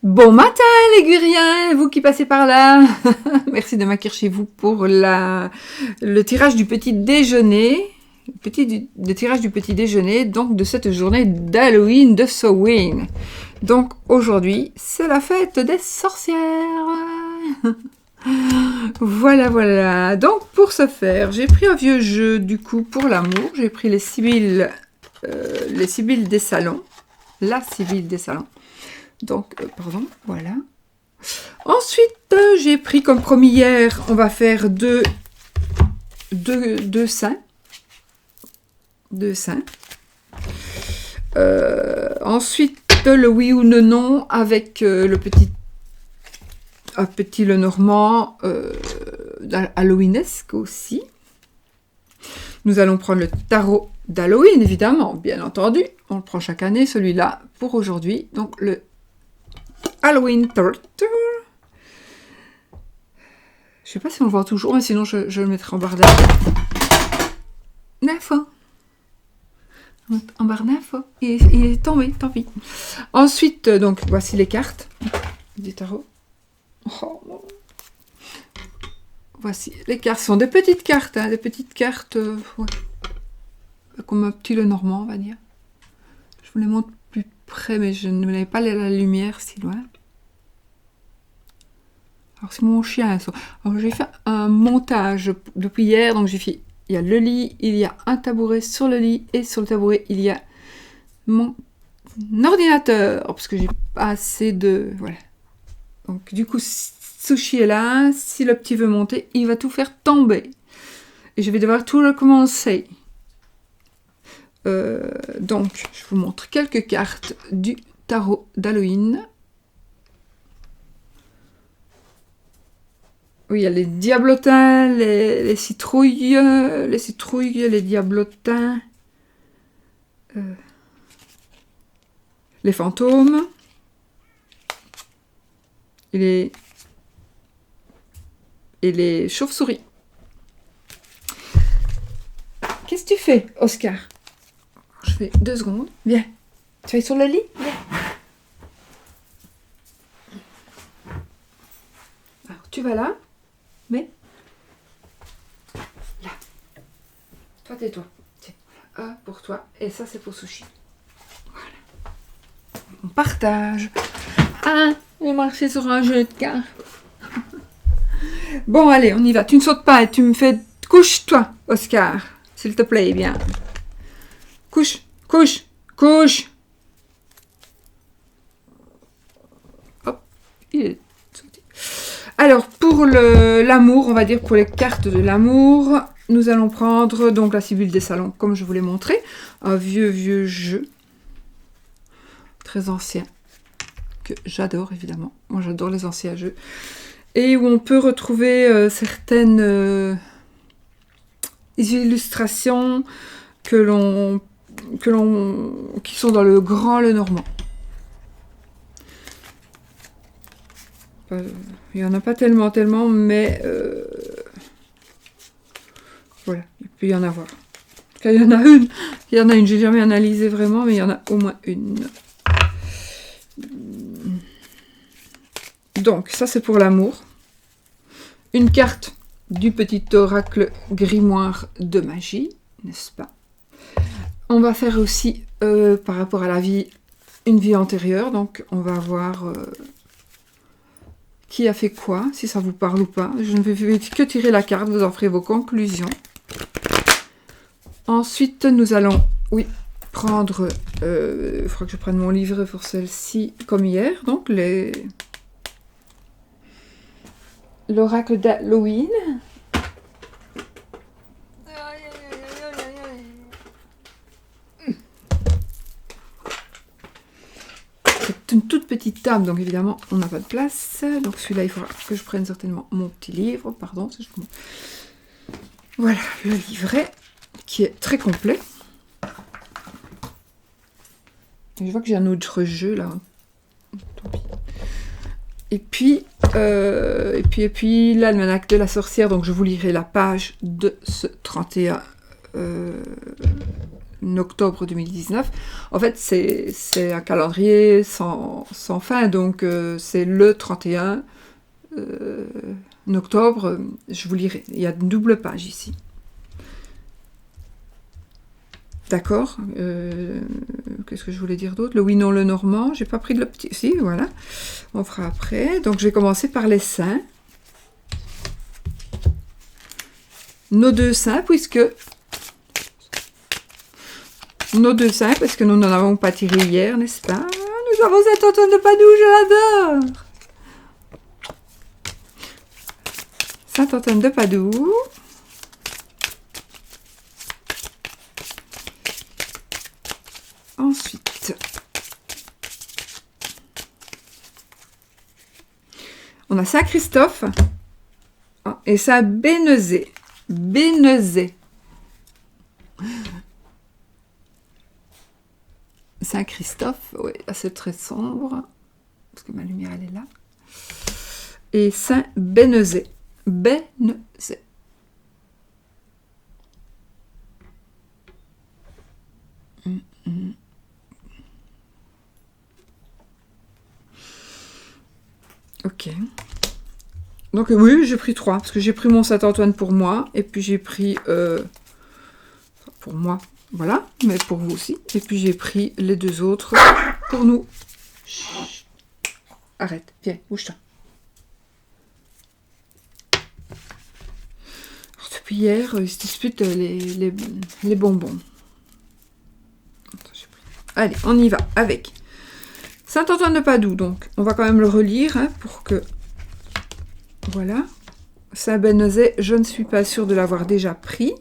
Bon matin les Guriens, vous qui passez par là. Merci de m'accueillir chez vous pour le tirage du petit déjeuner. Le tirage du petit déjeuner, donc de cette journée d'Halloween de Samhain. Donc aujourd'hui, c'est la fête des sorcières. Voilà. Donc pour ce faire, j'ai pris un vieux jeu du coup pour l'amour. J'ai pris les Sibylles des salons. La Sibylle des salons. Donc, pardon, voilà. Ensuite, j'ai pris comme promis hier, on va faire deux saints. Ensuite, le oui ou le non avec le petit Lenormand halloweenesque aussi. Nous allons prendre le tarot d'Halloween, évidemment, bien entendu. On le prend chaque année, celui-là, pour aujourd'hui. Donc, le Halloween Turtle. Je sais pas si on le voit toujours, mais sinon, je le mettrai en barre d'infos. En barre d'infos. Il est tombé, tant pis. Ensuite, donc, voici les cartes du tarot. Oh. Voici, les cartes sont des petites cartes, hein, ouais. Comme un petit Lenormand, on va dire. Je vous les montre plus près, mais je n'avais pas la lumière si loin. Alors, c'est mon chien. Alors, j'ai fait un montage depuis hier, donc j'ai fait, il y a le lit, il y a un tabouret sur le lit, et sur le tabouret, il y a mon ordinateur, parce que j'ai pas assez de... Voilà. Donc, du coup, Sushi est là. Si le petit veut monter, il va tout faire tomber. Et je vais devoir tout recommencer. Donc, je vous montre quelques cartes du tarot d'Halloween. Oui, il y a les diablotins, les citrouilles, les diablotins, les fantômes, et les chauves-souris. Qu'est-ce que tu fais, Oscar? Je fais 2 secondes. Viens. Tu vas sur le lit? Viens. Alors, tu vas là. Mais là. Toi, tais-toi. Tiens. Un pour toi. Et ça, c'est pour Sushi. Voilà. On partage. Ah, j'ai marché sur un jeu de cartes. Bon, allez, on y va. Tu ne sautes pas et tu me fais... Couche-toi, Oscar. S'il te plaît, bien. Couche. Hop, il est sauté. Alors, pour l'amour, on va dire pour les cartes de l'amour, nous allons prendre donc la Sibylle des salons, comme je vous l'ai montré. Un vieux jeu. Très ancien. Que j'adore, évidemment. Moi, j'adore les anciens jeux. Et où on peut retrouver certaines illustrations qui sont dans le grand Lenormand. Il n'y en a pas tellement, mais voilà, il peut y en avoir. Il y en a une, j'ai jamais analysé vraiment, mais il y en a au moins une. Donc, ça c'est pour l'amour. Une carte du petit oracle grimoire de magie, n'est-ce pas? On va faire aussi, par rapport à la vie, une vie antérieure. Donc, on va voir qui a fait quoi, si ça vous parle ou pas. Je ne vais que tirer la carte, vous en ferez vos conclusions. Ensuite, nous allons, prendre... il faudra que je prenne mon livret pour celle-ci, comme hier. Donc, l'oracle d'Halloween. C'est une toute petite table, donc évidemment, on n'a pas de place. Donc celui-là, il faudra que je prenne certainement mon petit livre. Pardon. Voilà, le livret, qui est très complet. Et je vois que j'ai un autre jeu, là. Tant pis. Et puis, l'almanach de la sorcière. Donc, je vous lirai la page de ce 31 octobre 2019. En fait, c'est un calendrier sans fin, donc c'est le 31 octobre. Je vous lirai. Il y a une double page ici. D'accord. Qu'est-ce que je voulais dire d'autre? Le oui, non, le normand. J'ai pas pris de le petit. Si, voilà. On fera après. Donc, je vais commencer par les saints. Nos deux saints, puisque... Nos deux saints, parce que nous n'en avons pas tiré hier, n'est-ce pas? Nous avons cet Antoine de Padoue, je l'adore. Saint Antoine de Padoue. Ensuite, on a Saint Christophe et Saint Bénezet. Bénezet. Saint Christophe, oui, là c'est très sombre, parce que ma lumière elle est là. Et Saint Bénezet. Bénezet. Ok. Donc oui, j'ai pris 3, parce que j'ai pris mon Saint-Antoine pour moi, et puis j'ai pris... pour moi, voilà, mais pour vous aussi. Et puis j'ai pris les deux autres pour nous. Chut. Arrête, viens, bouge-toi. Depuis hier, ils se disputent les bonbons. Allez, on y va avec Saint-Antoine de Padoue. Donc, on va quand même le relire hein, pour que... Voilà. Saint Bénezet, je ne suis pas sûre de l'avoir déjà pris.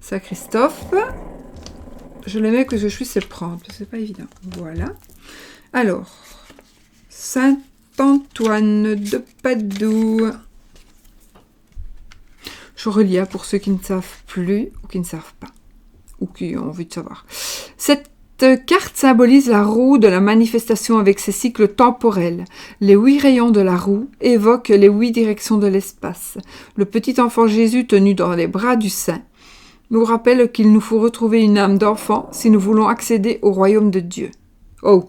Saint Christophe. Je l'aimais que je puisse le prendre. C'est pas évident. Voilà. Alors, Saint-Antoine de Padoue. Je relis hein, pour ceux qui ne savent plus ou qui ne savent pas. Ou qui ont envie de savoir. Cette carte symbolise la roue de la manifestation avec ses cycles temporels. Les 8 rayons de la roue évoquent les 8 directions de l'espace. Le petit enfant Jésus tenu dans les bras du Saint nous rappelle qu'il nous faut retrouver une âme d'enfant si nous voulons accéder au royaume de Dieu. Oh!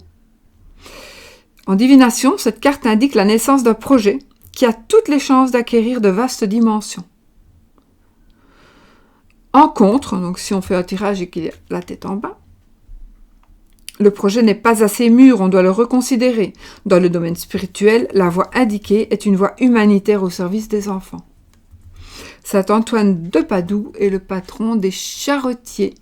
En divination, cette carte indique la naissance d'un projet qui a toutes les chances d'acquérir de vastes dimensions. En contre, donc si on fait un tirage et qu'il a la tête en bas, le projet n'est pas assez mûr, on doit le reconsidérer. Dans le domaine spirituel, la voie indiquée est une voie humanitaire au service des enfants. Saint Antoine de Padoue est le patron des charretiers.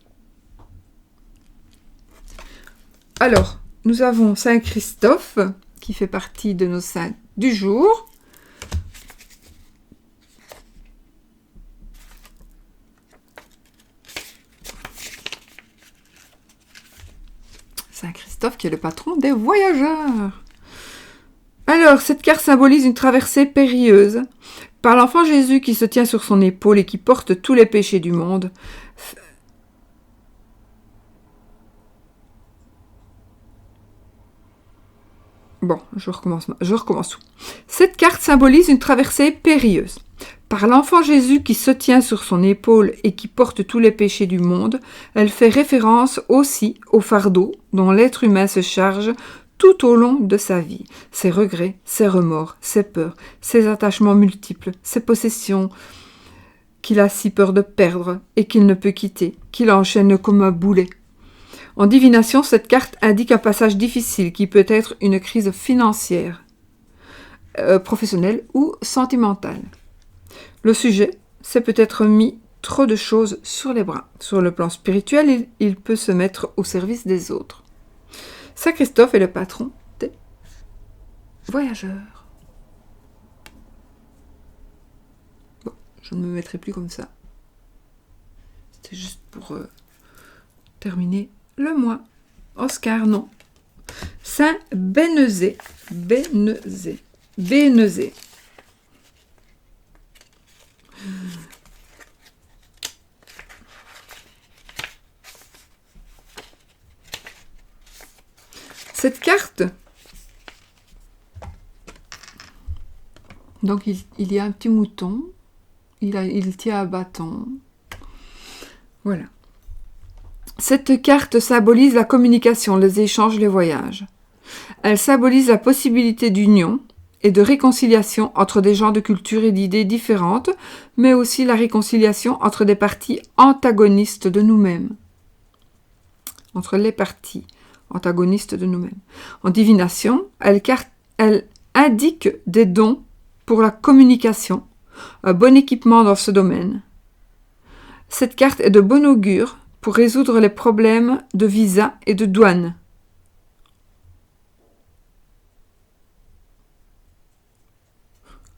Alors, nous avons Saint Christophe, qui fait partie de nos saints du jour. Saint Christophe qui est le patron des voyageurs. Alors, cette carte symbolise une traversée périlleuse. Par l'enfant Jésus qui se tient sur son épaule et qui porte tous les péchés du monde. Bon, je recommence tout. Cette carte symbolise une traversée périlleuse. Par l'enfant Jésus qui se tient sur son épaule et qui porte tous les péchés du monde, elle fait référence aussi au fardeau dont l'être humain se charge tout au long de sa vie. Ses regrets, ses remords, ses peurs, ses attachements multiples, ses possessions qu'il a si peur de perdre et qu'il ne peut quitter, qu'il enchaîne comme un boulet. En divination, cette carte indique un passage difficile qui peut être une crise financière, professionnelle ou sentimentale. Le sujet s'est peut-être mis trop de choses sur les bras. Sur le plan spirituel, il peut se mettre au service des autres. Saint Christophe est le patron des voyageurs. Bon, je ne me mettrai plus comme ça. C'était juste pour terminer le mois. Oscar, non. Saint Bénezet. Bénezet. Bénezet. Cette carte, donc il y a un petit mouton, il tient un bâton, voilà. Cette carte symbolise la communication, les échanges, les voyages. Elle symbolise la possibilité d'union et de réconciliation entre des gens de culture et d'idées différentes, mais aussi la réconciliation entre des parties antagonistes de nous-mêmes. Entre les parties antagonistes de nous-mêmes. En divination, elle indique des dons pour la communication, un bon équipement dans ce domaine. Cette carte est de bon augure pour résoudre les problèmes de visa et de douane.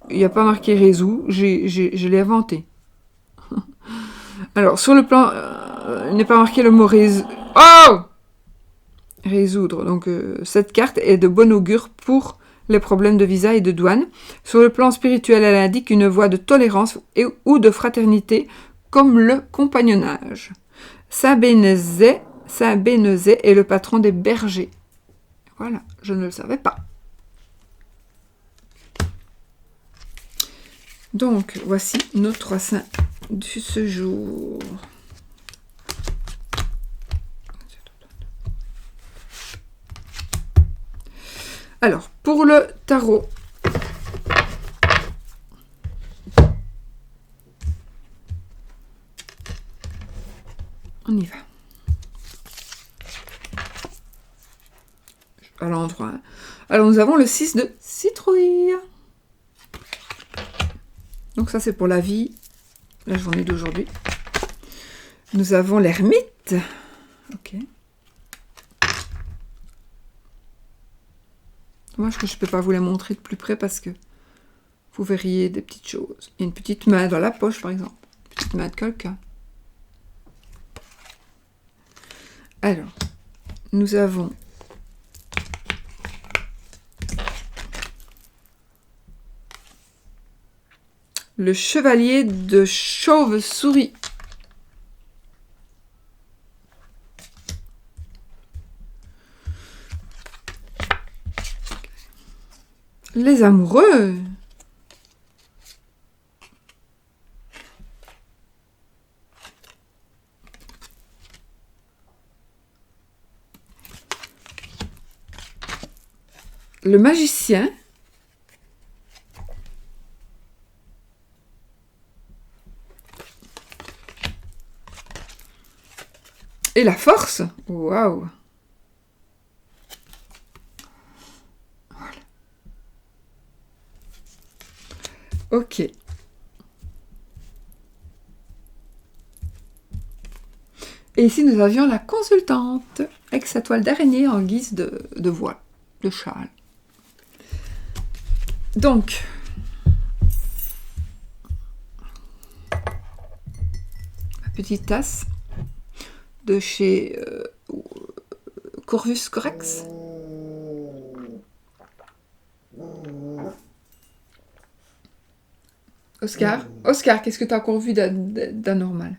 Il n'y a pas marqué résout, je l'ai inventé. Alors, sur le plan, il n'est pas marqué le mot résoudre. Donc, cette carte est de bon augure pour les problèmes de visa et de douane. Sur le plan spirituel, elle indique une voie de tolérance ou de fraternité, comme le compagnonnage. Saint Bénézet est le patron des bergers. Voilà, je ne le savais pas. Donc, voici nos 3 saints de ce jour. Alors, pour le tarot, on y va. À l'endroit. Alors, nous avons le 6 de citrouille. Donc ça, c'est pour la vie, la journée d'aujourd'hui. Nous avons l'ermite. Ok. Dommage que je ne peux pas vous la montrer de plus près parce que vous verriez des petites choses. Il y a une petite main dans la poche, par exemple. Une petite main de quelqu'un. Alors, nous avons le chevalier de chauve-souris. Les amoureux. Le magicien. Et la force. Waouh. Voilà. Ok. Et ici, nous avions la consultante avec sa toile d'araignée en guise de voile, de châle. Donc, ma petite tasse de chez Corvus Corax. Oscar, qu'est-ce que tu as encore vu d'anormal?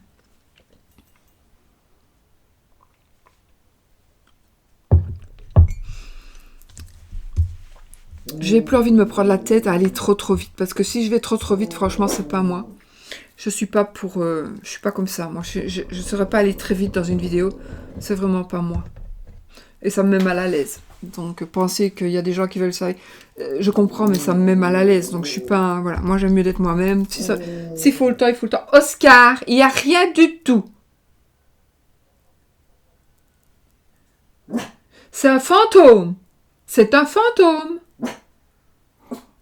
J'ai plus envie de me prendre la tête à aller trop vite, parce que si je vais trop vite, franchement, c'est pas moi. Je suis pas pour, je suis pas comme ça. Moi, je saurais pas aller très vite dans une vidéo. C'est vraiment pas moi. Et ça me met mal à l'aise. Donc, penser qu'il y a des gens qui veulent ça, je comprends, mais ça me met mal à l'aise. Donc, je suis pas, voilà. Moi, j'aime mieux d'être moi-même. S'il faut le temps, il faut le temps. Oscar, il y a rien du tout. C'est un fantôme. C'est un fantôme.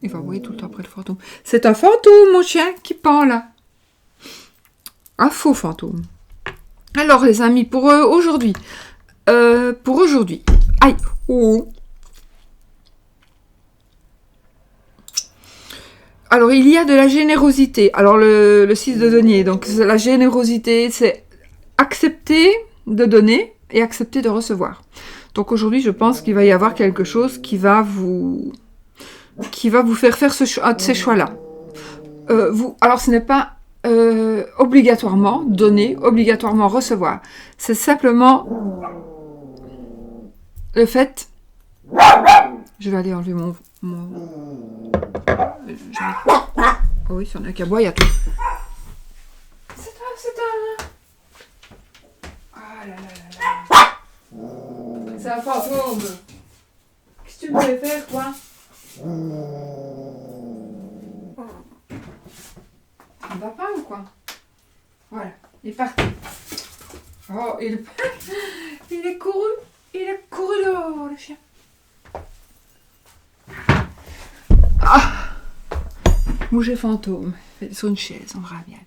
Il va envoyer tout le temps après le fantôme. C'est un fantôme, mon chien, qui pend là. Un faux fantôme. Alors, les amis, pour aujourd'hui. Aïe. Oh. Alors, il y a de la générosité. Alors, le 6 de denier. Donc, la générosité, c'est accepter de donner et accepter de recevoir. Donc, aujourd'hui, je pense qu'il va y avoir quelque chose qui va vous faire ces choix-là. Alors, ce n'est pas obligatoirement donner, obligatoirement recevoir. C'est simplement le fait... Je vais aller enlever mon... Oh oui, si on a qu'à boire, il y a tout. C'est un... Ah là là là là. C'est un fantôme. Qu'est-ce que tu voulais faire, toi? Il va pas ou quoi? Voilà, il est parti. Oh, il est couru. Il est couru dehors, le chien. Ah! Bouger fantôme. Sur une chaise, on verra bien.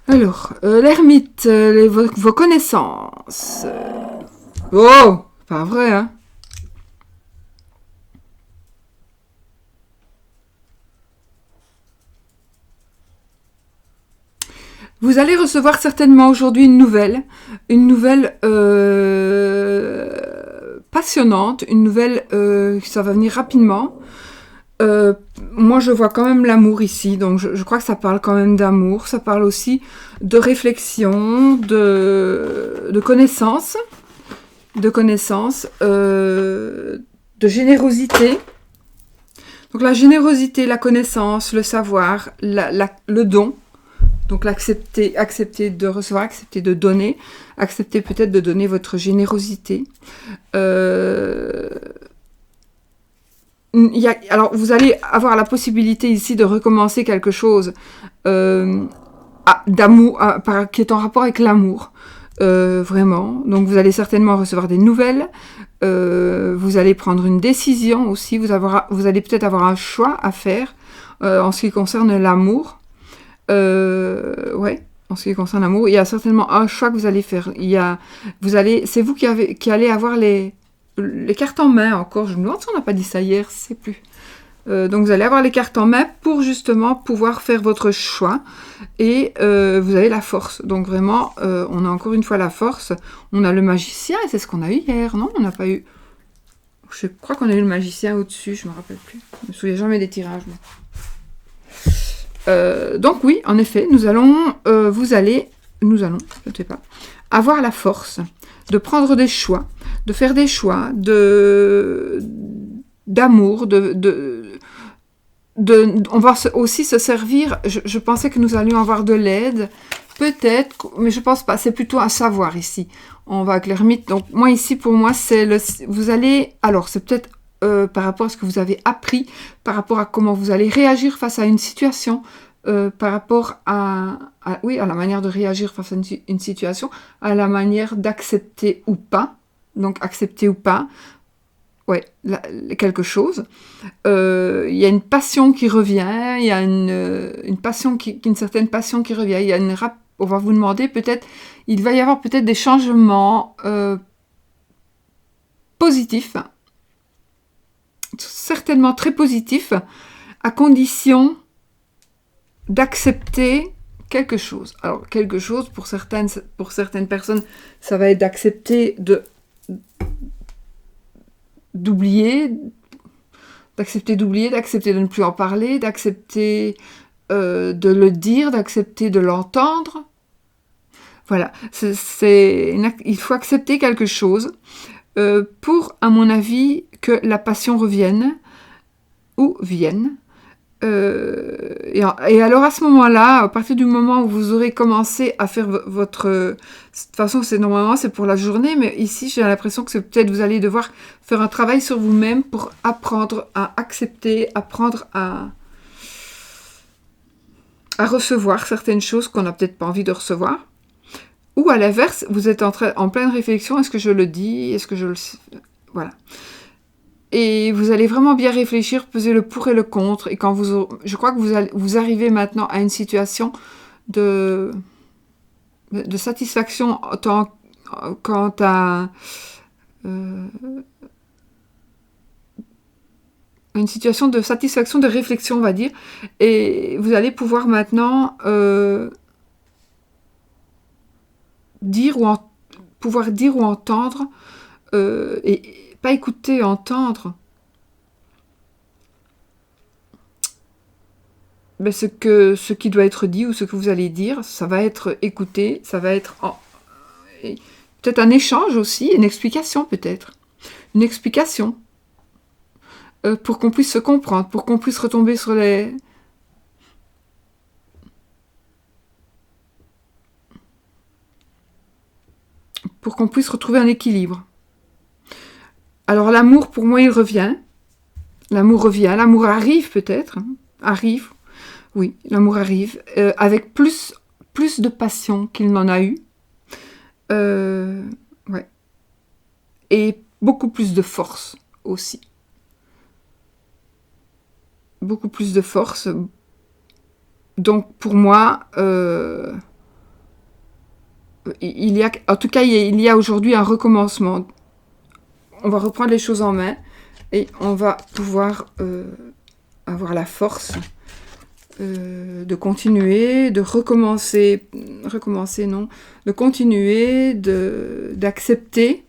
Alors, l'ermite, vos connaissances. Oh! Pas vrai, hein? Vous allez recevoir certainement aujourd'hui une nouvelle passionnante, une nouvelle, ça va venir rapidement. Moi, je vois quand même l'amour ici, donc je crois que ça parle quand même d'amour, ça parle aussi de réflexion, de connaissance, de générosité. Donc la générosité, la connaissance, le savoir, le don. Donc accepter de recevoir, accepter de donner, accepter peut-être de donner votre générosité. Alors vous allez avoir la possibilité ici de recommencer quelque chose d'amour, qui est en rapport avec l'amour. Vraiment. Donc vous allez certainement recevoir des nouvelles. Vous allez prendre une décision aussi. Vous allez peut-être avoir un choix à faire en ce qui concerne l'amour. Ouais, en ce qui concerne l'amour, il y a certainement un choix que vous allez faire. C'est vous qui allez avoir les cartes en main encore. Je me demande si on n'a pas dit ça hier, je sais plus. Donc vous allez avoir les cartes en main pour justement pouvoir faire votre choix et vous avez la force. Donc vraiment, on a encore une fois la force. On a le magicien et c'est ce qu'on a eu hier, non? On n'a pas eu... Je crois qu'on a eu le magicien au-dessus, je me rappelle plus. Je me souviens jamais des tirages. Mais... donc oui, en effet, vous allez, je ne sais pas, avoir la force de prendre des choix, de faire des choix d'amour, on va aussi se servir, je pensais que nous allions avoir de l'aide, peut-être, mais je pense pas, c'est plutôt un savoir ici. On va avec l'ermite, donc moi ici, pour moi, c'est c'est peut-être par rapport à ce que vous avez appris, par rapport à comment vous allez réagir face à une situation, par rapport à la manière de réagir face à une situation, à la manière d'accepter ou pas. Donc, accepter ou pas, ouais, quelque chose. Il y a une passion qui revient, il y a une certaine passion qui revient, il y a on va vous demander peut-être, il va y avoir peut-être des changements positifs, certainement très positif, à condition d'accepter quelque chose. Alors, quelque chose, pour certaines personnes, ça va être d'accepter d'oublier, d'accepter de ne plus en parler, d'accepter de le dire, d'accepter de l'entendre. Voilà, il faut accepter quelque chose pour, à mon avis, que la passion revienne ou vienne. Et alors à ce moment-là, à partir du moment où vous aurez commencé à faire votre... De toute façon, normalement c'est pour la journée, mais ici j'ai l'impression que c'est peut-être vous allez devoir faire un travail sur vous-même pour apprendre à accepter, apprendre à recevoir certaines choses qu'on n'a peut-être pas envie de recevoir. Ou à l'inverse, vous êtes en pleine réflexion, est-ce que je le dis, est-ce que je le... Voilà. Et vous allez vraiment bien réfléchir, peser le pour et le contre. Et quand je crois que vous arrivez maintenant à une situation de satisfaction quant à une situation de satisfaction, de réflexion, on va dire. Et vous allez pouvoir maintenant pouvoir dire ou entendre et pas écouter, entendre. Mais ce qui doit être dit ou ce que vous allez dire, ça va être écouté, ça va être peut-être un échange aussi, une explication peut-être. Une explication pour qu'on puisse se comprendre, pour qu'on puisse retomber sur les... Pour qu'on puisse retrouver un équilibre. Alors l'amour, pour moi, il revient. L'amour revient, l'amour arrive peut-être. Hein. Arrive, oui, l'amour arrive. Avec plus de passion qu'il n'en a eu. Ouais. Et beaucoup plus de force aussi. Beaucoup plus de force. Donc pour moi, il y a, en tout cas, il y a aujourd'hui un recommencement. On va reprendre les choses en main et on va pouvoir avoir la force de continuer, de recommencer non, de continuer, d'accepter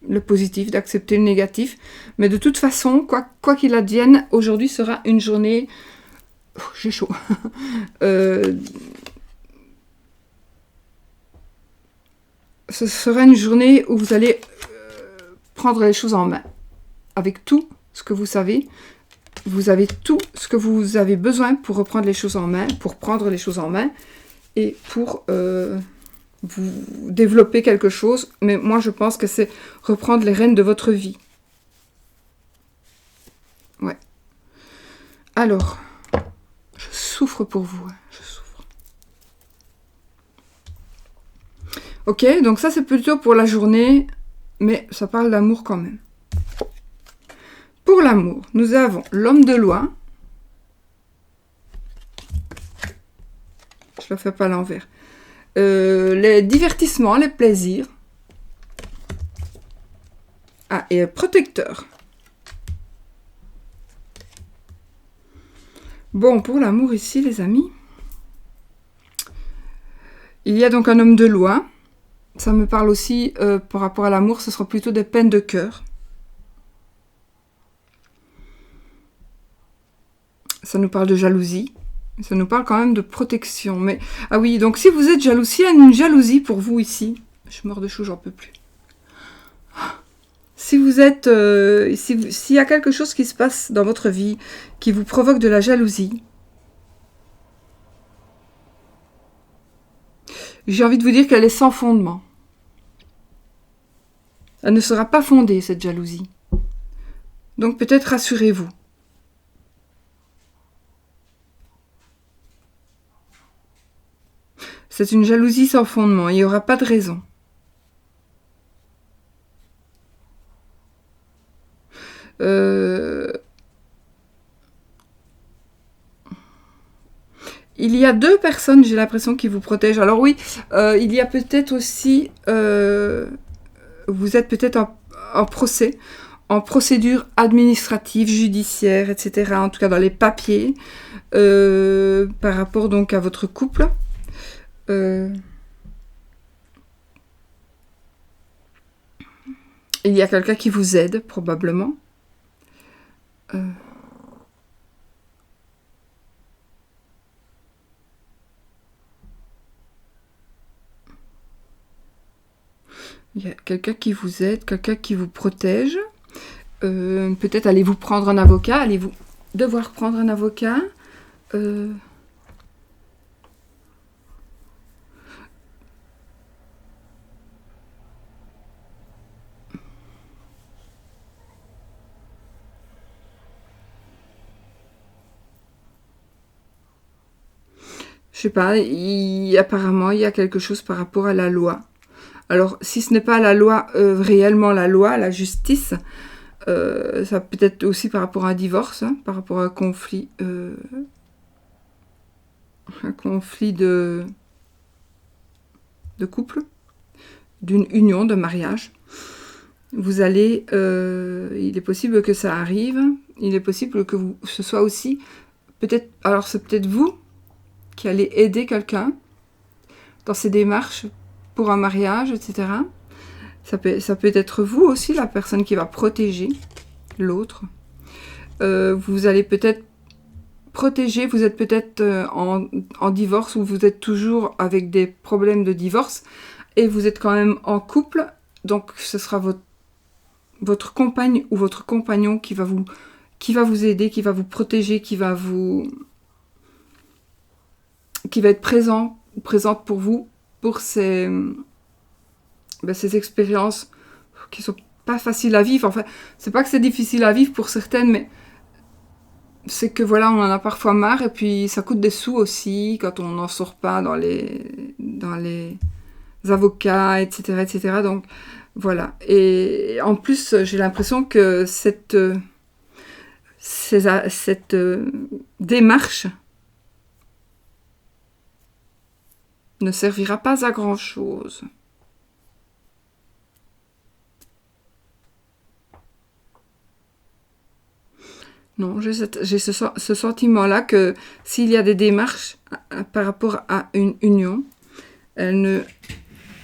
le positif, d'accepter le négatif. Mais de toute façon, quoi qu'il advienne, aujourd'hui sera une journée... Oh, j'ai chaud. Ce sera une journée où vous allez prendre les choses en main. Avec tout ce que vous savez, vous avez tout ce que vous avez besoin pour reprendre les choses en main, pour prendre les choses en main et pour vous développer quelque chose. Mais moi, je pense que c'est reprendre les rênes de votre vie. Ouais. Alors, je souffre pour vous. Hein, je souffre. Ok, donc ça, c'est plutôt pour la journée, mais ça parle d'amour quand même. Pour l'amour, nous avons l'homme de loi. Je ne le fais pas à l'envers. Les divertissements, les plaisirs. Ah, et protecteur. Bon, pour l'amour ici, les amis. Il y a donc un homme de loi. Ça me parle aussi, par rapport à l'amour, ce sera plutôt des peines de cœur. Ça nous parle de jalousie. Ça nous parle quand même de protection. Mais ah oui, donc si vous êtes jaloux, s'il y a une jalousie pour vous ici, je suis mort de chaud, j'en peux plus. Si vous êtes, s'il y a quelque chose qui se passe dans votre vie qui vous provoque de la jalousie, j'ai envie de vous dire qu'elle est sans fondement. Elle ne sera pas fondée, cette jalousie. Donc peut-être rassurez-vous. C'est une jalousie sans fondement, il n'y aura pas de raison. Il y a deux personnes, j'ai l'impression, qui vous protègent. Alors oui, il y a peut-être aussi... vous êtes peut-être en procès, en procédure administrative, judiciaire, etc. En tout cas dans les papiers, par rapport donc à votre couple. Il y a quelqu'un qui vous aide, probablement. Il y a quelqu'un qui vous aide, quelqu'un qui vous protège. Peut-être allez-vous prendre un avocat, allez-vous devoir prendre un avocat. Je sais pas, apparemment il y a quelque chose par rapport à la loi. Alors si ce n'est pas la loi, réellement la loi, la justice, ça peut être aussi par rapport à un divorce, hein, par rapport à un conflit de couple, d'une union, de mariage. Vous allez, il est possible que ça arrive, il est possible que ce soit aussi, peut-être, alors c'est peut-être vous qui allez aider quelqu'un dans ses démarches pour un mariage, etc. Ça peut être vous aussi, la personne qui va protéger l'autre. Vous allez peut-être protéger, vous êtes peut-être en divorce ou vous êtes toujours avec des problèmes de divorce et vous êtes quand même en couple, donc ce sera votre compagne ou votre compagnon qui va vous aider, qui va vous protéger, qui va être présente pour vous, pour ces expériences qui sont pas facile à vivre. Enfin, c'est pas que c'est difficile à vivre pour certaines, mais c'est que voilà, on en a parfois marre, et puis ça coûte des sous aussi quand on n'en sort pas dans les avocats, etc., etc. Donc voilà. Et en plus, j'ai l'impression que cette démarche ne servira pas à grand-chose. Non, j'ai ce sentiment-là que s'il y a des démarches par rapport à une union, elle ne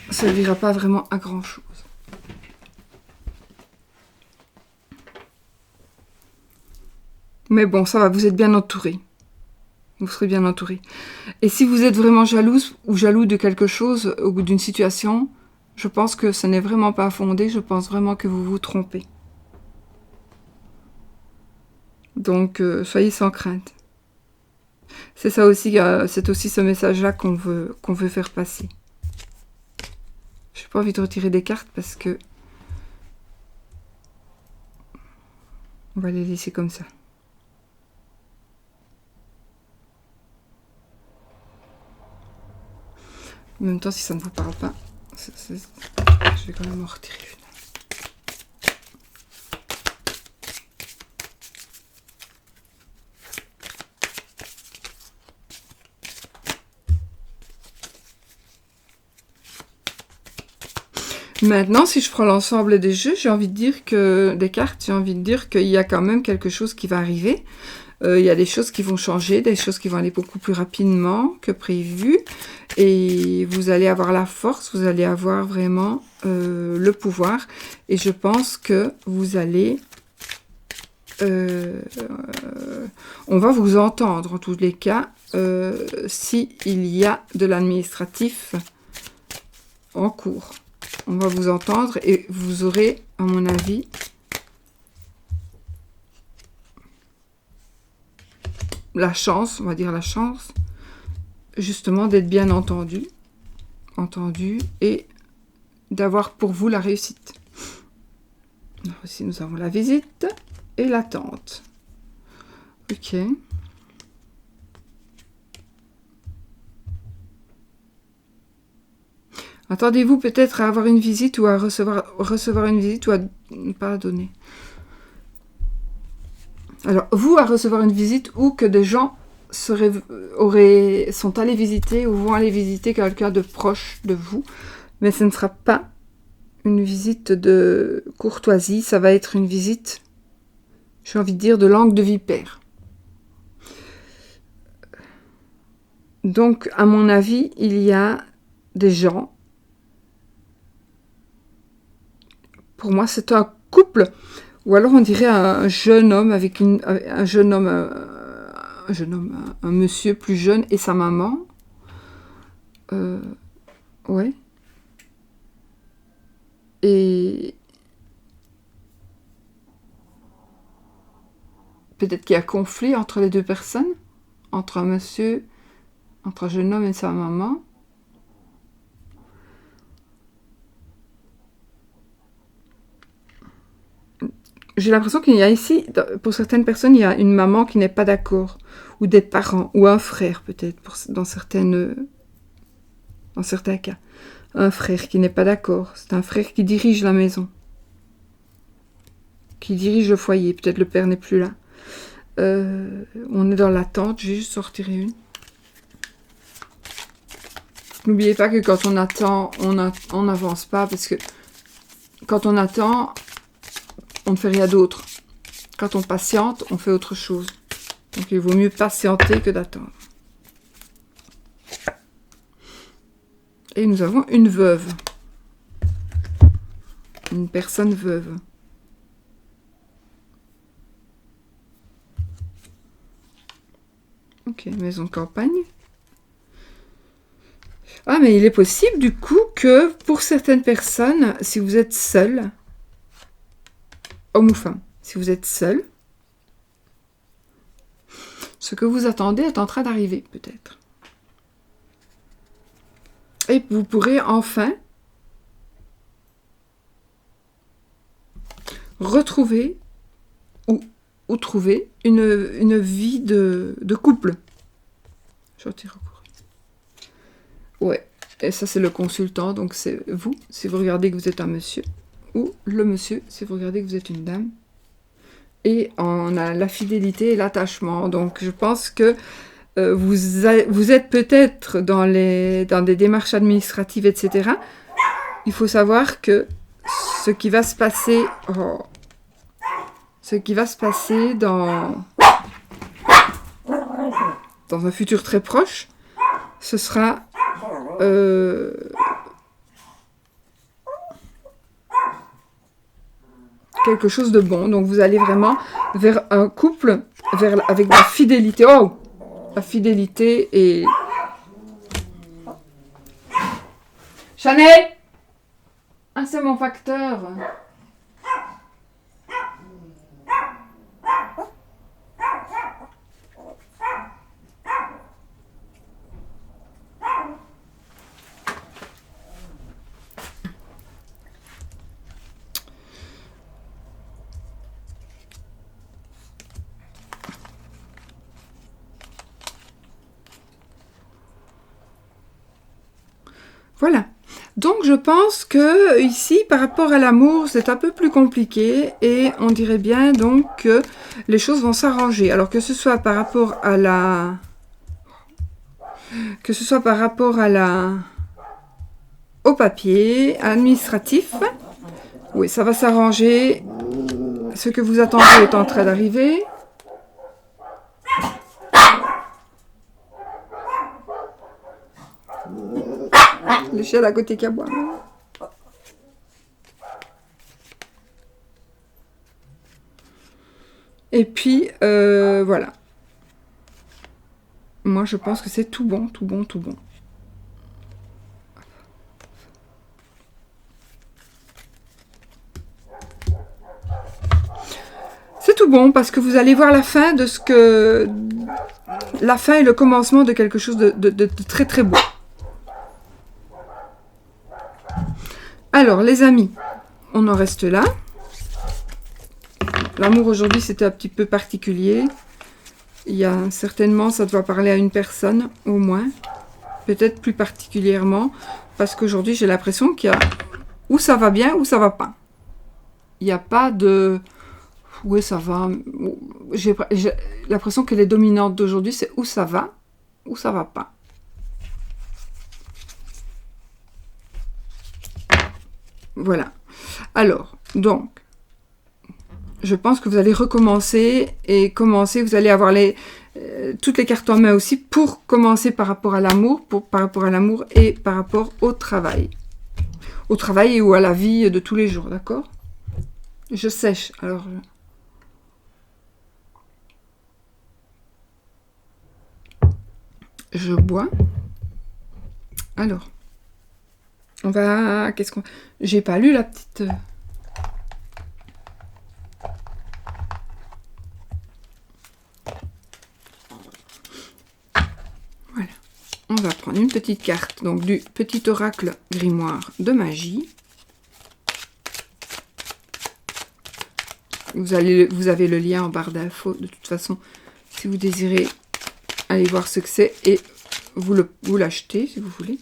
servira pas vraiment à grand-chose. Mais bon, ça va, vous êtes bien entouré. Vous serez bien entouré. Et si vous êtes vraiment jalouse ou jaloux de quelque chose ou d'une situation, je pense que ce n'est vraiment pas fondé. Je pense vraiment que vous vous trompez. Donc, soyez sans crainte. C'est ça aussi, c'est aussi ce message-là qu'on veut faire passer. Je n'ai pas envie de retirer des cartes parce que on va les laisser comme ça. En même temps, si ça ne vous parle pas, je vais quand même en retirer une. Maintenant, si je prends l'ensemble des jeux, j'ai envie de dire que des cartes, j'ai envie de dire qu'il y a quand même quelque chose qui va arriver. Il y a des choses qui vont changer, des choses qui vont aller beaucoup plus rapidement que prévu. Et vous allez avoir la force, vous allez avoir vraiment le pouvoir. Et je pense que vous allez... on va vous entendre en tous les cas s'il y a de l'administratif en cours. On va vous entendre et vous aurez, à mon avis, la chance, on va dire la chance, justement d'être bien entendu et d'avoir pour vous la réussite. Alors ici, nous avons la visite et l'attente. Ok. Attendez-vous peut-être à avoir une visite ou à recevoir une visite ou à ne pas la donner. Alors, vous à recevoir une visite ou que des gens sont allés visiter ou vont aller visiter quelqu'un de proche de vous, mais ce ne sera pas une visite de courtoisie, ça va être une visite, j'ai envie de dire, de langue de vipère. Donc, à mon avis, il y a des gens. Pour moi, c'est un couple, ou alors on dirait un jeune homme avec un monsieur plus jeune et sa maman. Ouais. Et peut-être qu'il y a conflit entre les deux personnes, entre un jeune homme et sa maman. J'ai l'impression qu'il y a ici, pour certaines personnes, il y a une maman qui n'est pas d'accord, ou des parents, ou un frère peut-être, dans certains cas. Un frère qui n'est pas d'accord. C'est un frère qui dirige la maison, qui dirige le foyer. Peut-être le père n'est plus là. On est dans l'attente. Je vais juste sortir une. N'oubliez pas que quand on attend, on n'avance pas, parce que quand on attend, on ne fait rien d'autre. Quand on patiente, on fait autre chose. Donc il vaut mieux patienter que d'attendre. Et nous avons une veuve. Une personne veuve. Ok, maison de campagne. Ah, mais il est possible du coup que pour certaines personnes, si vous êtes seul, homme ou femme, si vous êtes seul, ce que vous attendez est en train d'arriver peut-être. Et vous pourrez enfin retrouver ou trouver une vie de couple. Je retire encore. Ouais, et ça c'est le consultant, donc c'est vous, si vous regardez que vous êtes un monsieur, ou le monsieur, si vous regardez que vous êtes une dame. Et on a la fidélité et l'attachement, donc je pense que vous êtes peut-être dans des démarches administratives, etc. Il faut savoir que ce qui va se passer dans un futur très proche, ce sera quelque chose de bon. Donc vous allez vraiment vers un couple avec la fidélité. Oh, la fidélité et... Chanel! Ah, c'est mon facteur. Voilà. Donc je pense que ici, par rapport à l'amour, c'est un peu plus compliqué et on dirait bien donc que les choses vont s'arranger. Alors que ce soit par rapport à au papier administratif, oui, ça va s'arranger. Ce que vous attendez est en train d'arriver. Le chien à côté qui aboie. Et puis, voilà. Moi, je pense que c'est tout bon, tout bon, tout bon. C'est tout bon parce que vous allez voir la fin de ce que... La fin et le commencement de quelque chose de très très beau. Alors, les amis, on en reste là. L'amour aujourd'hui, c'était un petit peu particulier. Il y a certainement, ça doit parler à une personne, au moins. Peut-être plus particulièrement, parce qu'aujourd'hui, j'ai l'impression qu'il y a... Ou ça va bien, ou ça va pas. Il n'y a pas de... Oui, ça va. J'ai l'impression que les dominantes d'aujourd'hui, c'est ou ça va pas. Voilà. Alors, donc, je pense que vous allez recommencer et commencer. Vous allez avoir toutes les cartes en main aussi pour commencer par rapport à l'amour, et par rapport au travail. Au travail ou à la vie de tous les jours, d'accord? Je sèche, alors... Je bois. Alors, on va... Qu'est-ce qu'on... J'ai pas lu la petite... Voilà. On va prendre une petite carte, donc du petit oracle grimoire de magie. Vous avez le lien en barre d'infos, de toute façon, si vous désirez aller voir ce que c'est, et vous l'achetez, si vous voulez.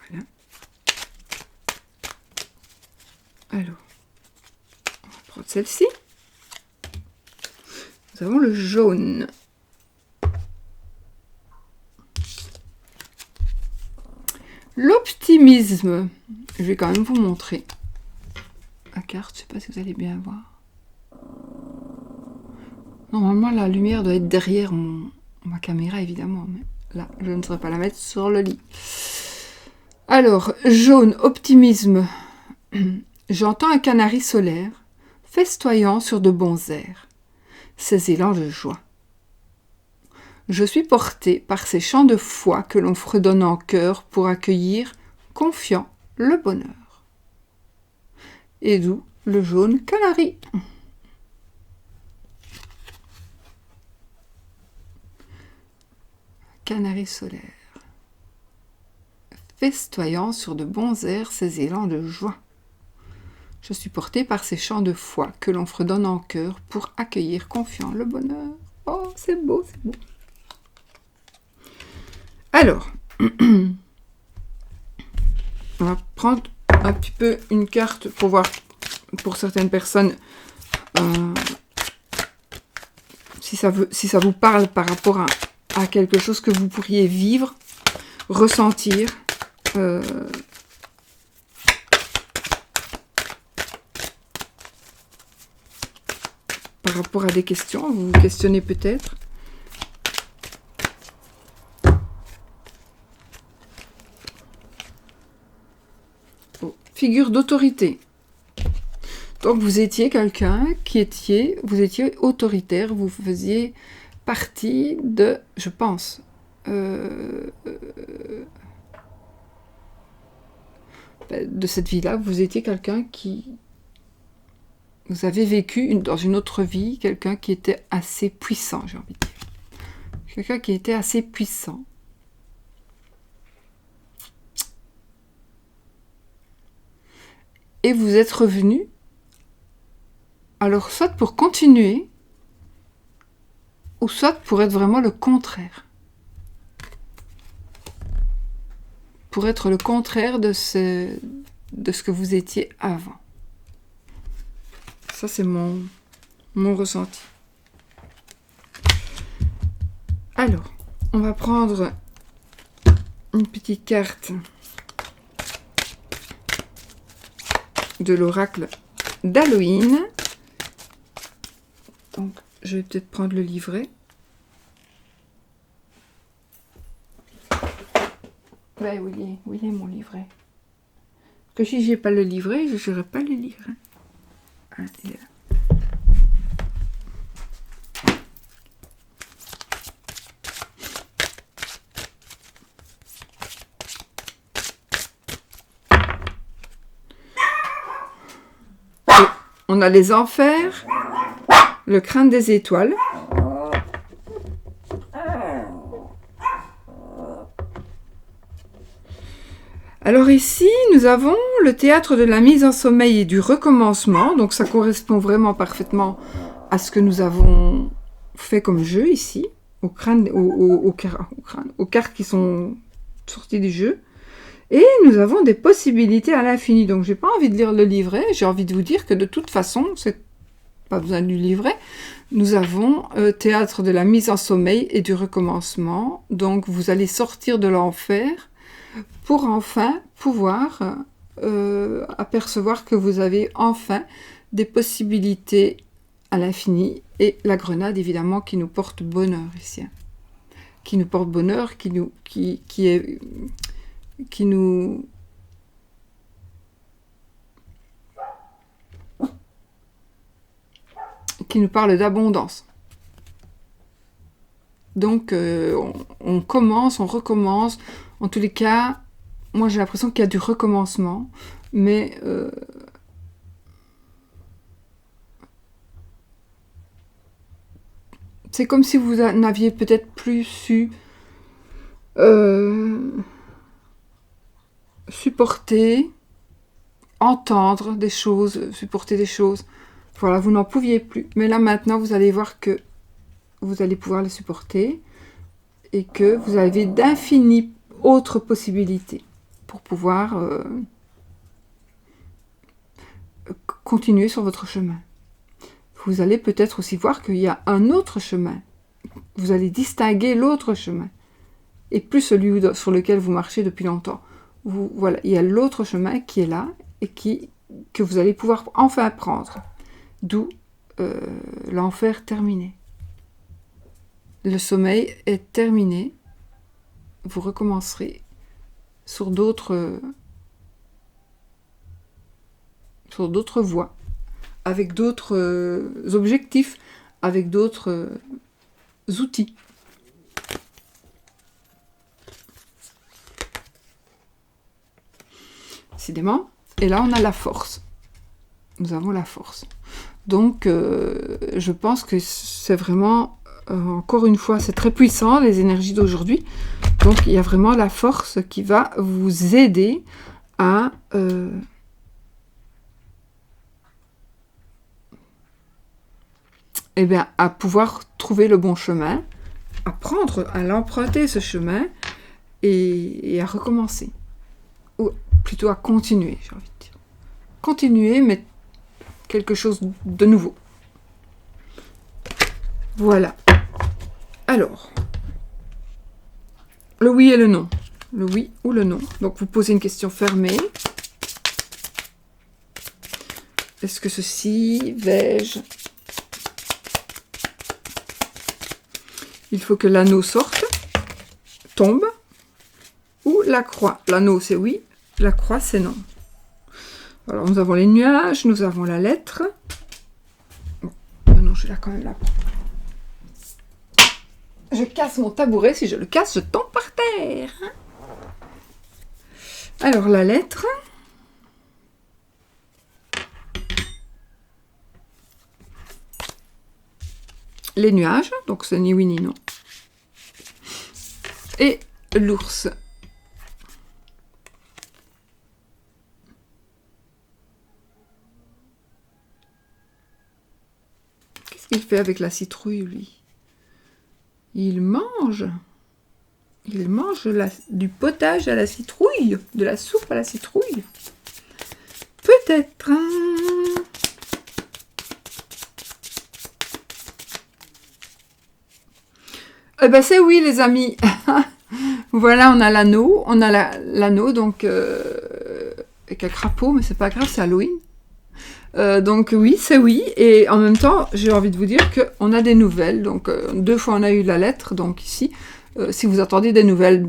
Voilà. Alors, on va prendre celle-ci. Nous avons le jaune. L'optimisme. Je vais quand même vous montrer la carte. Je ne sais pas si vous allez bien voir. Normalement, la lumière doit être derrière ma caméra, évidemment. Mais là, je ne saurais pas la mettre sur le lit. Alors, jaune, optimisme. J'entends un canari solaire festoyant sur de bons airs. Ces élans de joie. Je suis porté par ces chants de foi que l'on fredonne en chœur pour accueillir, confiant, le bonheur. Et d'où le jaune canari. Canari solaire. Festoyant sur de bons airs ces élans de joie. Je suis porté par ces chants de foi que l'on fredonne en cœur pour accueillir confiant le bonheur. Oh, c'est beau, c'est beau. Alors, on va prendre un petit peu une carte pour voir pour certaines personnes si ça vous parle par rapport à quelque chose que vous pourriez vivre, ressentir. Par rapport à des questions, vous vous questionnez peut-être. Oh, figure d'autorité. Donc vous étiez quelqu'un vous étiez autoritaire, vous faisiez partie de, je pense, de cette vie-là, vous étiez quelqu'un qui... Vous avez vécu dans une autre vie, quelqu'un qui était assez puissant, j'ai envie de dire. Quelqu'un qui était assez puissant. Et vous êtes revenu, alors soit pour continuer, ou soit pour être vraiment le contraire. Pour être le contraire de ce que vous étiez avant. Ça, c'est mon ressenti. Alors, on va prendre une petite carte de l'oracle d'Halloween. Donc, je vais peut-être prendre le livret. Ouais, où il est mon livret? Parce que si j'ai pas le livret, je ne saurais pas le lire. Ah, il est là. On a les enfers, le crâne des étoiles. Alors ici, nous avons le théâtre de la mise en sommeil et du recommencement. Donc ça correspond vraiment parfaitement à ce que nous avons fait comme jeu ici, aux cartes qui sont sorties du jeu. Et nous avons des possibilités à l'infini. Donc j'ai pas envie de lire le livret, j'ai envie de vous dire que de toute façon, c'est pas besoin du livret. Nous avons théâtre de la mise en sommeil et du recommencement. Donc vous allez sortir de l'enfer pour enfin pouvoir apercevoir que vous avez enfin des possibilités à l'infini. Et la grenade, évidemment, qui nous porte bonheur ici. Qui nous porte bonheur, qui nous parle d'abondance. Donc, on commence, on recommence. En tous les cas, moi j'ai l'impression qu'il y a du recommencement, mais c'est comme si vous n'aviez peut-être plus su supporter, entendre des choses, supporter des choses. Voilà, vous n'en pouviez plus. Mais là maintenant, vous allez voir que vous allez pouvoir les supporter et que vous avez d'infinies autres possibilités pour pouvoir continuer sur votre chemin. Vous allez peut-être aussi voir qu'il y a un autre chemin. Vous allez distinguer l'autre chemin et plus celui sur lequel vous marchez depuis longtemps. Voilà, il y a l'autre chemin qui est là et que vous allez pouvoir enfin prendre. D'où l'enfer terminé. Le sommeil est terminé. Vous recommencerez sur d'autres voies, avec d'autres objectifs, avec d'autres outils. Décidément. Et là, on a la force. Nous avons la force. Donc, je pense que c'est vraiment, encore une fois, c'est très puissant, les énergies d'aujourd'hui. Donc, il y a vraiment la force qui va vous aider à eh bien, à pouvoir trouver le bon chemin, à l'emprunter ce chemin et à recommencer. Ou plutôt à continuer, j'ai envie de dire. Continuer, mais quelque chose de nouveau. Voilà. Alors, le oui et le non. Le oui ou le non. Donc, vous posez une question fermée. Est-ce que ceci, vais-je? Il faut que l'anneau sorte, tombe, ou la croix. L'anneau, c'est oui, la croix, c'est non. Alors, nous avons les nuages, nous avons la lettre. Bon, non, je l'ai quand même là. Je casse mon tabouret. Si je le casse, je tombe par terre. Alors, la lettre. Les nuages, donc c'est ni oui ni non. Et l'ours. Qu'est-ce qu'il fait avec la citrouille, lui? Il mange. Il mange du potage à la citrouille, de la soupe à la citrouille. Peut-être. Eh ben c'est oui, les amis. Voilà, on a l'anneau. On a l'anneau, donc avec un crapaud, mais c'est pas grave, c'est Halloween. Donc oui, c'est oui. Et en même temps, j'ai envie de vous dire qu'on a des nouvelles. Donc 2 fois, on a eu la lettre. Donc ici, si vous attendez des nouvelles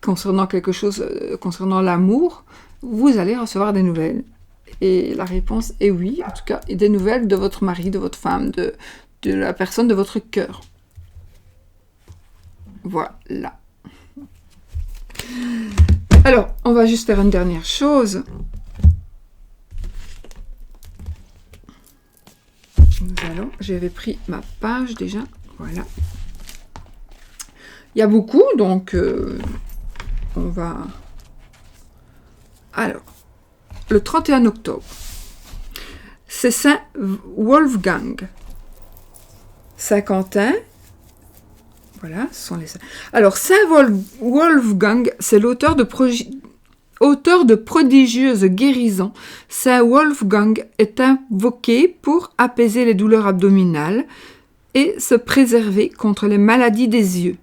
concernant quelque chose, concernant l'amour, vous allez recevoir des nouvelles. Et la réponse est oui, en tout cas, et des nouvelles de votre mari, de votre femme, de la personne de votre cœur. Voilà. Alors, on va juste faire une dernière chose. J'avais pris ma page déjà. Voilà. Il y a beaucoup, donc on va... Alors, le 31 octobre, c'est Saint Wolfgang. Saint-Quentin. Voilà, ce sont les saints. Alors, Saint Wolfgang, c'est l'auteur de prodigieuses guérisons. Saint Wolfgang est invoqué pour apaiser les douleurs abdominales et se préserver contre les maladies des yeux.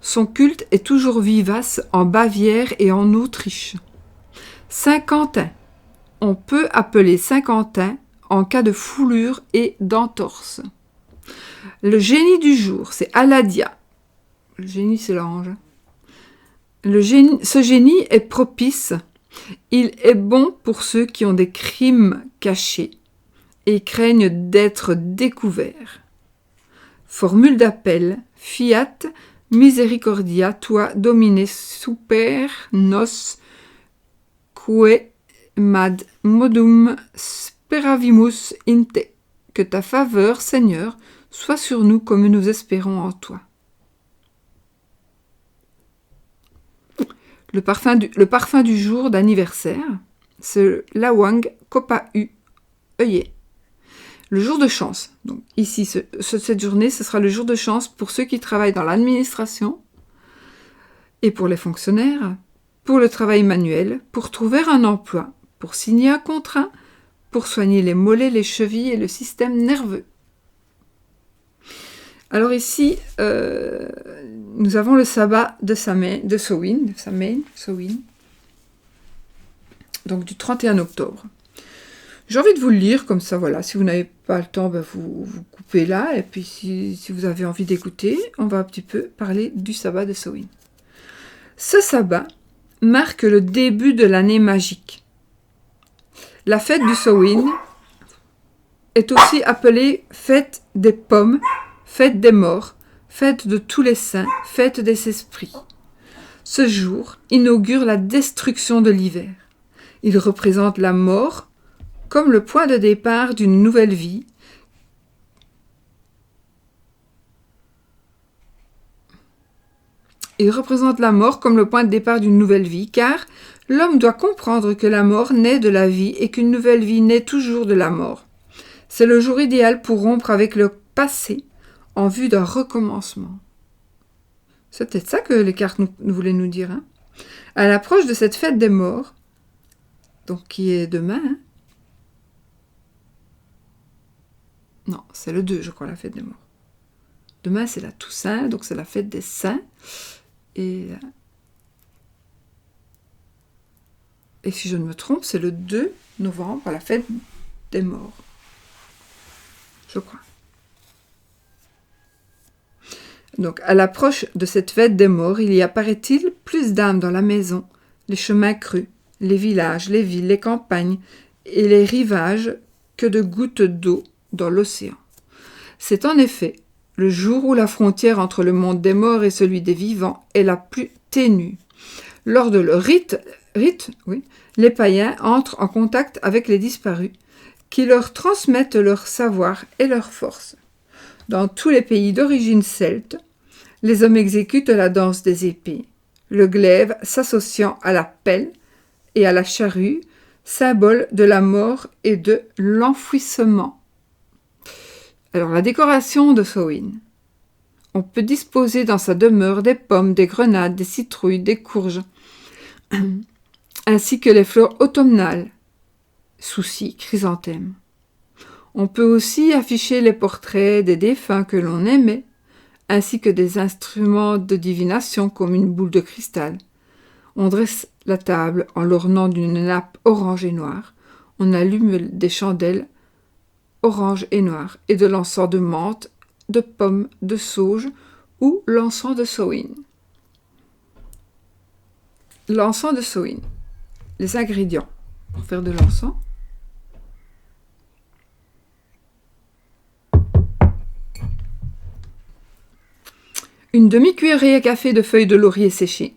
Son culte est toujours vivace en Bavière et en Autriche. Saint-Quentin. On peut appeler Saint-Quentin en cas de foulure et d'entorse. Le génie du jour, c'est Aladia. Le génie, c'est l'ange. Ce génie est propice. Il est bon pour ceux qui ont des crimes cachés et craignent d'être découverts. Formule d'appel. Fiat misericordia tua domine super nos quae mad modum speravimus in te. Que ta faveur, Seigneur, soit sur nous comme nous espérons en toi. Le parfum du jour d'anniversaire, c'est Lawang Kopahu œillet. Le jour de chance. Donc ici, cette journée, ce sera le jour de chance pour ceux qui travaillent dans l'administration et pour les fonctionnaires, pour le travail manuel, pour trouver un emploi, pour signer un contrat, pour soigner les mollets, les chevilles et le système nerveux. Alors ici, nous avons le sabbat de Samhain, donc du 31 octobre. J'ai envie de vous le lire comme ça, voilà. Si vous n'avez pas le temps, ben vous coupez là. Et puis si vous avez envie d'écouter, on va un petit peu parler du sabbat de Samhain. Ce sabbat marque le début de l'année magique. La fête du Samhain est aussi appelée fête des pommes, fête des morts, fête de tous les saints, fête des esprits. Ce jour inaugure la destruction de l'hiver. Il représente la mort comme le point de départ d'une nouvelle vie. Il représente la mort comme le point de départ d'une nouvelle vie, car l'homme doit comprendre que la mort naît de la vie et qu'une nouvelle vie naît toujours de la mort. C'est le jour idéal pour rompre avec le passé en vue d'un recommencement. C'est peut-être ça que les cartes nous voulaient nous dire. Hein. À l'approche de cette fête des morts, donc qui est demain, hein. Non, c'est le 2, je crois, la fête des morts. Demain, c'est la Toussaint, donc c'est la fête des saints. Et si je ne me trompe, c'est le 2 novembre, la fête des morts. Je crois. Donc, à l'approche de cette fête des morts, il y a, paraît-il, plus d'âmes dans la maison, les chemins crus, les villages, les villes, les campagnes et les rivages que de gouttes d'eau dans l'océan. C'est en effet le jour où la frontière entre le monde des morts et celui des vivants est la plus ténue. Lors de leur rite, les païens entrent en contact avec les disparus, qui leur transmettent leur savoir et leur force. Dans tous les pays d'origine celte, les hommes exécutent la danse des épées, le glaive s'associant à la pelle et à la charrue, symbole de la mort et de l'enfouissement. Alors, la décoration de Samhain. On peut disposer dans sa demeure des pommes, des grenades, des citrouilles, des courges, ainsi que les fleurs automnales, soucis, chrysanthèmes. On peut aussi afficher les portraits des défunts que l'on aimait, ainsi que des instruments de divination comme une boule de cristal. On dresse la table en l'ornant d'une nappe orange et noire. On allume des chandelles orange et noir et de l'encens de menthe, de pommes, de sauge ou l'encens de Samhain. L'encens de Samhain. Les ingrédients pour faire de l'encens. Une demi-cuillerée à café de feuilles de laurier séchées.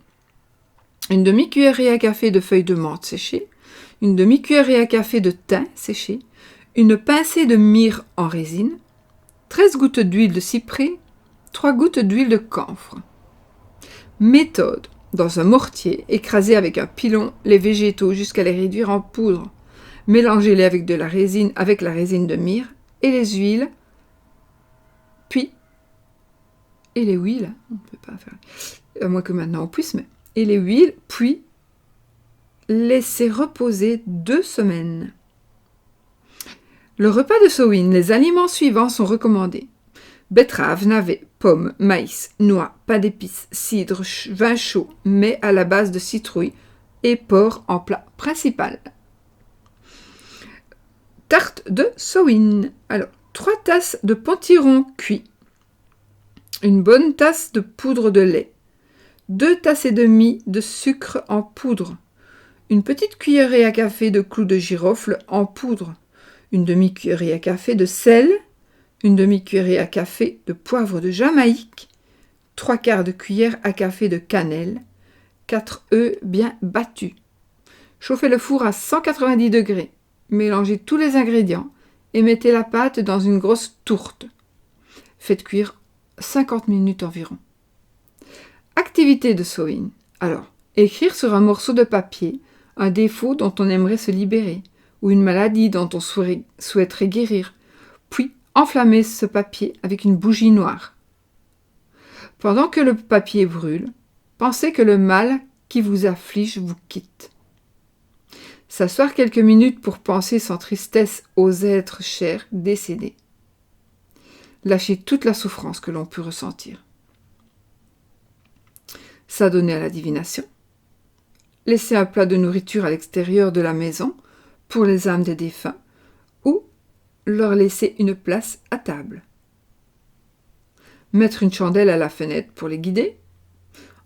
Une demi-cuillerée à café de feuilles de menthe séchées. Une demi-cuillerée à café de thym séché. Une pincée de myrrhe en résine. 13 gouttes d'huile de cyprès. 3 gouttes d'huile de camphre. Méthode. Dans un mortier, écrasez avec un pilon les végétaux jusqu'à les réduire en poudre. Mélangez-les avec la résine de myrrhe et les huiles, puis et les huiles, on ne peut pas faire, à moins que maintenant on puisse, mais et les huiles, puis laissez reposer 2 semaines. Le repas de Samhain, les aliments suivants sont recommandés. Betterave, navet, pommes, maïs, noix, pain d'épices, cidre, vin chaud, mais à la base de citrouille et porc en plat principal. Tarte de Samhain. Alors, 3 tasses de potiron cuit, une bonne tasse de poudre de lait, 2 tasses et demie de sucre en poudre, une petite cuillerée à café de clous de girofle en poudre, une demi-cuillerée à café de sel, une demi-cuillerée à café de poivre de Jamaïque, 3/4 de cuillère à café de cannelle, 4 œufs bien battus. Chauffez le four à 190 degrés. Mélangez tous les ingrédients et mettez la pâte dans une grosse tourte. Faites cuire 50 minutes environ. Activité de Samhain. Alors, écrire sur un morceau de papier un défaut dont on aimerait se libérer ou une maladie dont on souhaiterait guérir, puis enflammez ce papier avec une bougie noire. Pendant que le papier brûle, pensez que le mal qui vous afflige vous quitte. S'asseoir quelques minutes pour penser sans tristesse aux êtres chers décédés. Lâchez toute la souffrance que l'on peut ressentir. S'adonner à la divination. Laissez un plat de nourriture à l'extérieur de la maison pour les âmes des défunts ou leur laisser une place à table. Mettre une chandelle à la fenêtre pour les guider.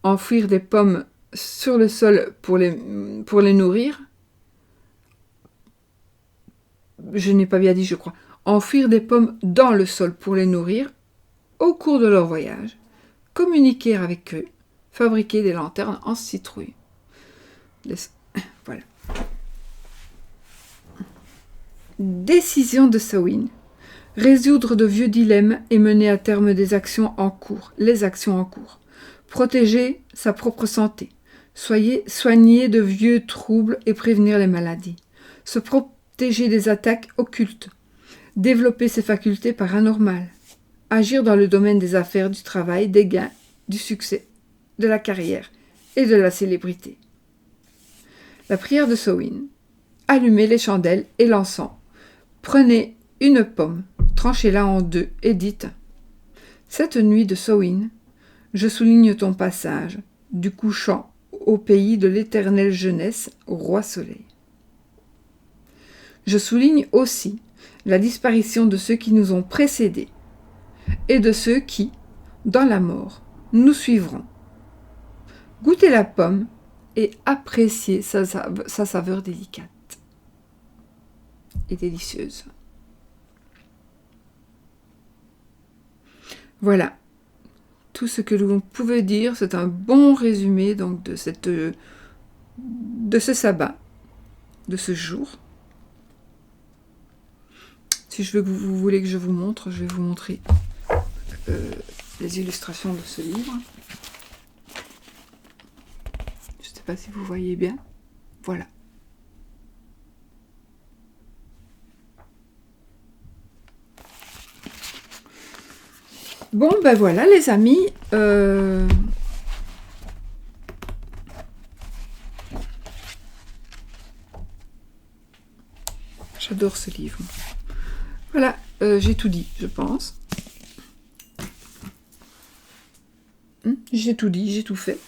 Enfouir des pommes sur le sol pour les nourrir. Je n'ai pas bien dit, je crois. Enfouir des pommes dans le sol pour les nourrir au cours de leur voyage. Communiquer avec eux. Fabriquer des lanternes en citrouille. Voilà. Décision de Samhain. Résoudre de vieux dilemmes et mener à terme les actions en cours. Protéger sa propre santé. Soigner de vieux troubles et prévenir les maladies. Se protéger des attaques occultes. Développer ses facultés paranormales. agir dans le domaine des affaires, du travail, des gains, du succès, de la carrière et de la célébrité. La prière de Samhain. Allumez les chandelles et l'encens. Prenez une pomme, tranchez-la en deux et dites « Cette nuit de Samhain, je souligne ton passage, du couchant au pays de l'éternelle jeunesse, roi soleil. Je souligne aussi la disparition de ceux qui nous ont précédés et de ceux qui, dans la mort, nous suivront. Goûtez la pomme et appréciez sa saveur délicate et délicieuse. » Voilà, tout ce que l'on pouvait dire, c'est un bon résumé donc de ce sabbat, de ce jour. Si vous voulez que je vous montre, je vais vous montrer les illustrations de ce livre. Je ne sais pas si vous voyez bien. Voilà. Bon, ben voilà les amis. J'adore ce livre. Voilà, j'ai tout dit, je pense. J'ai tout dit, j'ai tout fait.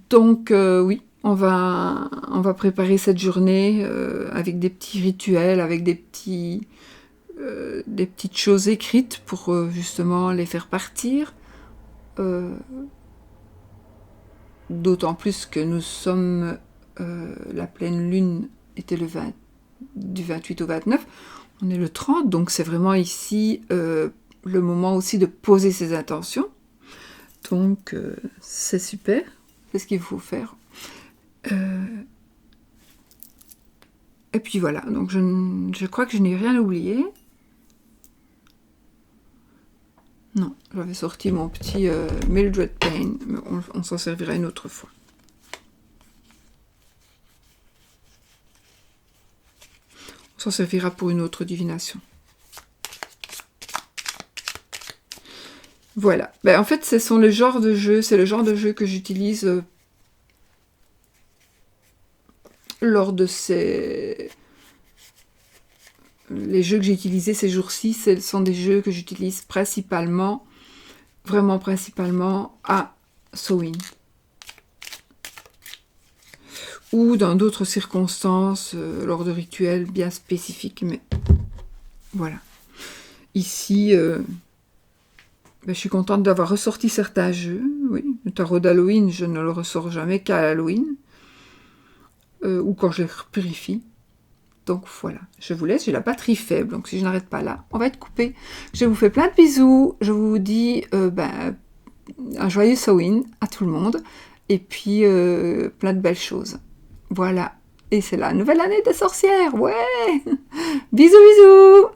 Donc, oui, on va préparer cette journée avec des petits rituels, avec des petites choses écrites pour justement les faire partir. D'autant plus que nous sommes... la pleine lune était du 28 au 29. On est le 30, donc c'est vraiment ici le moment aussi de poser ses intentions. Donc, c'est super. C'est ce qu'il faut faire. Et puis voilà, donc je crois que je n'ai rien oublié. Non, j'avais sorti mon petit Mildred Payne, mais on s'en servira une autre fois. On s'en servira pour une autre divination. Voilà. Ben, en fait, c'est le genre de jeu que j'utilise lors de les jeux que j'ai utilisés ces jours-ci. Ce sont des jeux que j'utilise principalement, vraiment principalement, à Samhain. Ou dans d'autres circonstances, lors de rituels bien spécifiques, mais voilà. Ici... je suis contente d'avoir ressorti certains jeux. Oui, le tarot d'Halloween, je ne le ressors jamais qu'à Halloween. Ou quand je les purifie. Donc voilà, je vous laisse, j'ai la batterie faible, donc si je n'arrête pas là, on va être coupé. Je vous fais plein de bisous, je vous dis un joyeux Samhain à tout le monde, et puis plein de belles choses. Voilà, et c'est la nouvelle année des sorcières, ouais. Bisous, bisous.